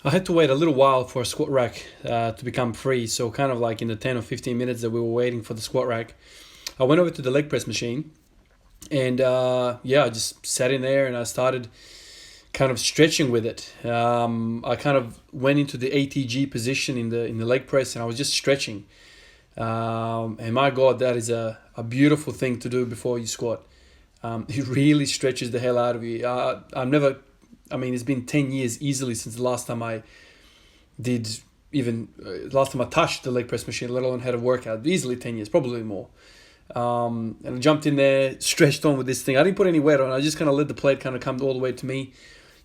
I had to wait a little while for a squat rack to become free. So kind of like in the 10 or 15 minutes that we were waiting for the squat rack, I went over to the leg press machine and yeah, I just sat in there and I started kind of stretching with it. I kind of went into the ATG position in the leg press and I was just stretching. And my God, that is a beautiful thing to do before you squat. It really stretches the hell out of you. It's been 10 years easily since the last time I did last time I touched the leg press machine, let alone had a workout. Easily 10 years, probably more. And I jumped in there, stretched on with this thing. I didn't put any weight on. I just kind of let the plate kind of come all the way to me,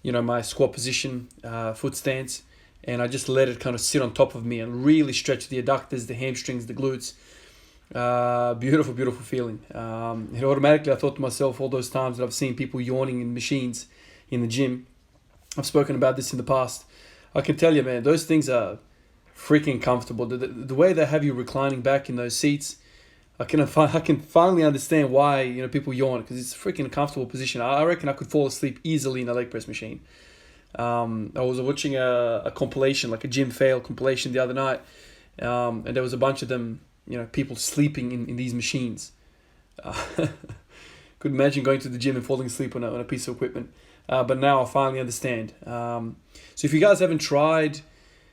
my squat position, foot stance. And I just let it kind of sit on top of me and really stretch the adductors, the hamstrings, the glutes. Beautiful, beautiful feeling. And automatically I thought to myself, all those times that I've seen people yawning in machines in the gym, I've spoken about this in the past. I can tell you, man, those things are freaking comfortable. The way they have you reclining back in those seats, I can finally understand why people yawn, because it's a freaking comfortable position. I reckon I could fall asleep easily in a leg press machine. I was watching a compilation, like a gym fail compilation the other night, and there was a bunch of them, people sleeping in these machines. Could imagine going to the gym and falling asleep on a piece of equipment. But now I finally understand. So if you guys haven't tried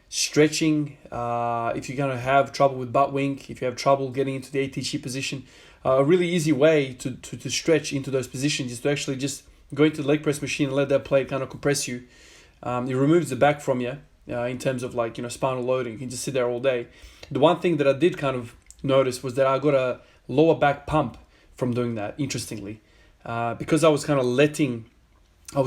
stretching, if you're going to have trouble with butt wink, if you have trouble getting into the ATG position, a really easy way to stretch into those positions is to actually just go into the leg press machine and let that plate kind of compress you. It removes the back from you in terms of spinal loading. You can just sit there all day. The one thing that I did kind of notice was that I got a lower back pump from doing that, interestingly. Because I was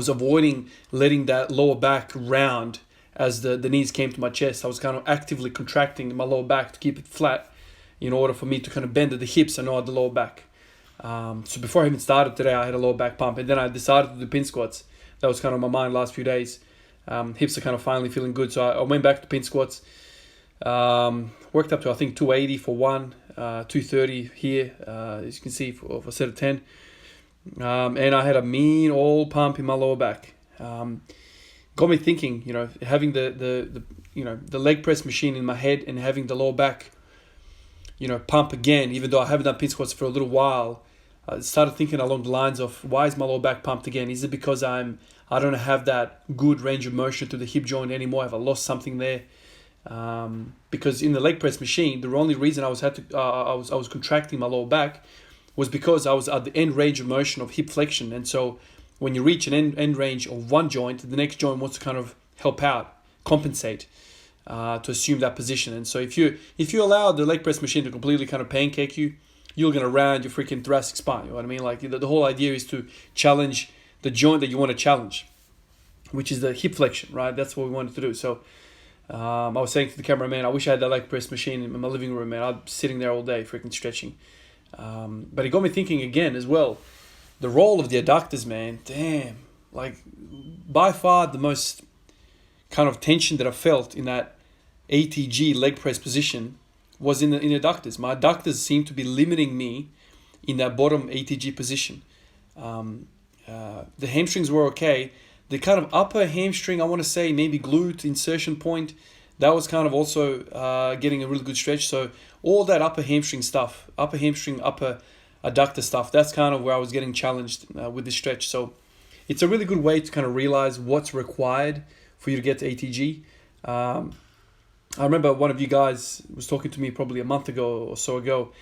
avoiding letting that lower back round as the knees came to my chest. I was kind of actively contracting my lower back to keep it flat in order for me to kind of bend at the hips and not at the lower back. So before I even started today, I had a lower back pump, and then I decided to do pin squats. That was kind of my mind last few days. Hips are kind of finally feeling good, so I went back to pin squats. Worked up to I think 280 for one, 230 here, as you can see for a set of 10. And I had a mean old pump in my lower back. Got me thinking, having the leg press machine in my head and having the lower back, pump again, even though I haven't done pin squats for a little while. I started thinking along the lines of, why is my lower back pumped again? Is it because I don't have that good range of motion to the hip joint anymore? Have I lost something there? Because in the leg press machine, the only reason I was contracting my lower back was because I was at the end range of motion of hip flexion. And so when you reach an end range of one joint, the next joint wants to kind of help out, compensate, to assume that position. And so if you allow the leg press machine to completely kind of pancake you, you're going to round your freaking thoracic spine. You know what I mean? Like the whole idea is to challenge the joint that you want to challenge, which is the hip flexion, right? That's what we wanted to do. So I was saying to the cameraman, I wish I had that leg press machine in my living room, man. I'm sitting there all day freaking stretching. But it got me thinking again as well, the role of the adductors, man. Damn, like by far the most kind of tension that I felt in that ATG leg press position was in the adductors. My adductors seemed to be limiting me in that bottom ATG position. The hamstrings were okay. The kind of upper hamstring, I want to say maybe glute insertion point, that was kind of also getting a really good stretch. So all that upper hamstring, upper adductor stuff, that's kind of where I was getting challenged with this stretch. So it's a really good way to kind of realize what's required for you to get to ATG. I remember one of you guys was talking to me probably a month ago or so ago,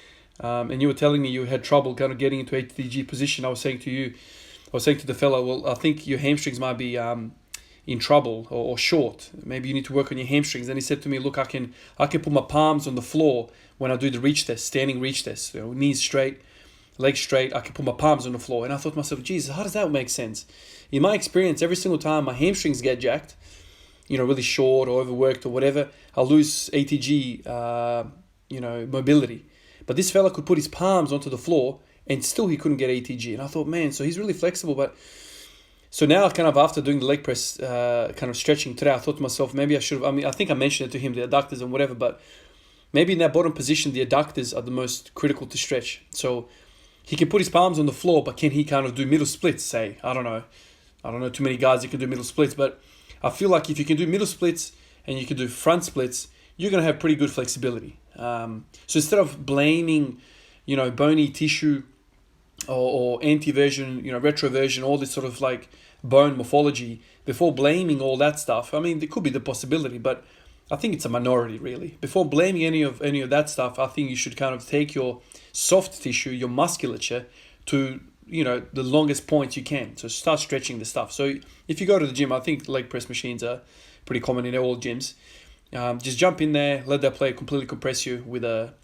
and you were telling me you had trouble kind of getting into ATG position. I was saying to the fellow, well, I think your hamstrings might be in trouble or short. Maybe you need to work on your hamstrings. And he said to me, look, I can put my palms on the floor when I do the reach test, standing reach test, knees straight, legs straight. I can put my palms on the floor. And I thought to myself, Jesus, how does that make sense? In my experience, every single time my hamstrings get jacked, really short or overworked or whatever, I'll lose ATG, mobility. But this fella could put his palms onto the floor and still he couldn't get ATG. And I thought, man, so he's really flexible. But so now kind of after doing the leg press kind of stretching today, I thought to myself, maybe I should have, I think I mentioned it to him, the adductors and whatever, but maybe in that bottom position, the adductors are the most critical to stretch. So he can put his palms on the floor, but can he kind of do middle splits, say? I don't know too many guys that can do middle splits, but I feel like if you can do middle splits and you can do front splits, you're going to have pretty good flexibility. So instead of blaming, bony tissue or anti-version, retroversion, all this sort of like bone morphology, before blaming all that stuff, I mean, there could be the possibility, but I think it's a minority really. Before blaming any of that stuff, I think you should kind of take your soft tissue, your musculature, to the longest points you can. So start stretching the stuff. So if you go to the gym, I think leg press machines are pretty common in all gyms. Just jump in there, let that plate completely compress you with a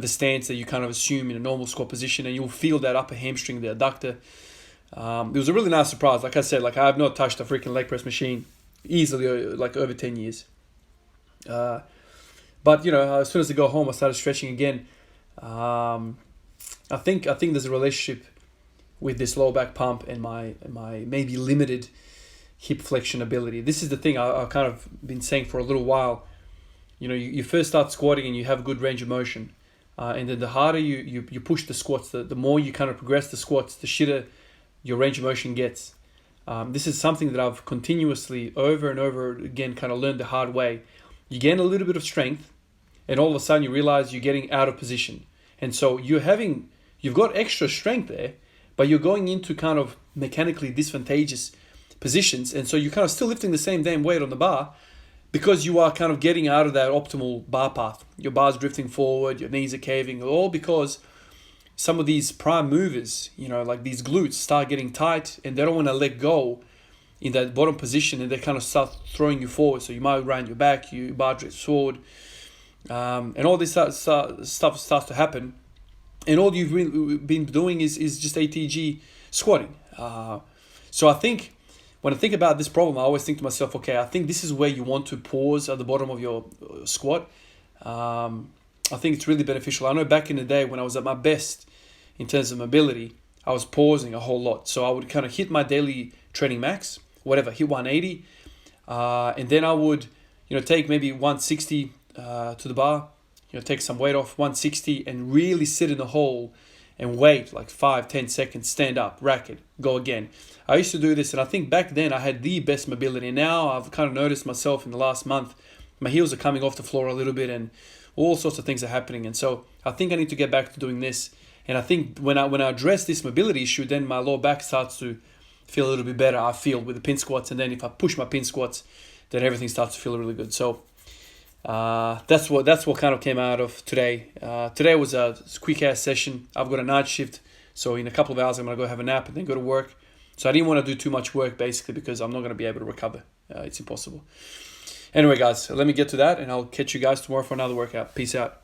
stance that you kind of assume in a normal squat position, and you'll feel that upper hamstring, the adducter. It was a really nice surprise. Like I said, like I have not touched a freaking leg press machine easily like over 10 years. But as soon as I go home, I started stretching again. I think there's a relationship with this lower back pump and my maybe limited hip flexion ability. This is the thing I've kind of been saying for a little while. You first start squatting and you have good range of motion, and then the harder you push the squats, the more you kind of progress the squats, the shitter your range of motion gets. This is something that I've continuously over and over again kind of learned the hard way. You gain a little bit of strength, and all of a sudden you realize you're getting out of position, and so you've got extra strength there, but you're going into kind of mechanically disadvantageous positions, and so you're kind of still lifting the same damn weight on the bar because you are kind of getting out of that optimal bar path. Your bar's drifting forward, your knees are caving, all because some of these prime movers, like these glutes, start getting tight and they don't want to let go in that bottom position, and they kind of start throwing you forward. So you might round your back, your bar drifts forward, and all this stuff starts to happen. And all you've been doing is just ATG squatting. So I think when I think about this problem, I always think to myself, okay, I think this is where you want to pause at the bottom of your squat. I think it's really beneficial. I know back in the day when I was at my best in terms of mobility, I was pausing a whole lot. So I would kind of hit my daily training max, whatever, hit 180. And then I would, take maybe 160 to the bar, take some weight off, 160, and really sit in the hole and wait like 5-10 seconds, stand up, rack it, go again. I used to do this, and I think back then I had the best mobility. Now I've kind of noticed myself in the last month, my heels are coming off the floor a little bit and all sorts of things are happening. And so I think I need to get back to doing this. And I think when I address this mobility issue, then my lower back starts to feel a little bit better, I feel, with the pin squats. And then if I push my pin squats, then everything starts to feel really good. So that's what kind of came out of today. Today was a quick ass session. I've got a night shift, so in a couple of hours I'm gonna go have a nap and then go to work. So I didn't want to do too much work basically because I'm not gonna be able to recover. It's impossible. Anyway, guys, let me get to that, and I'll catch you guys tomorrow for another workout. Peace out.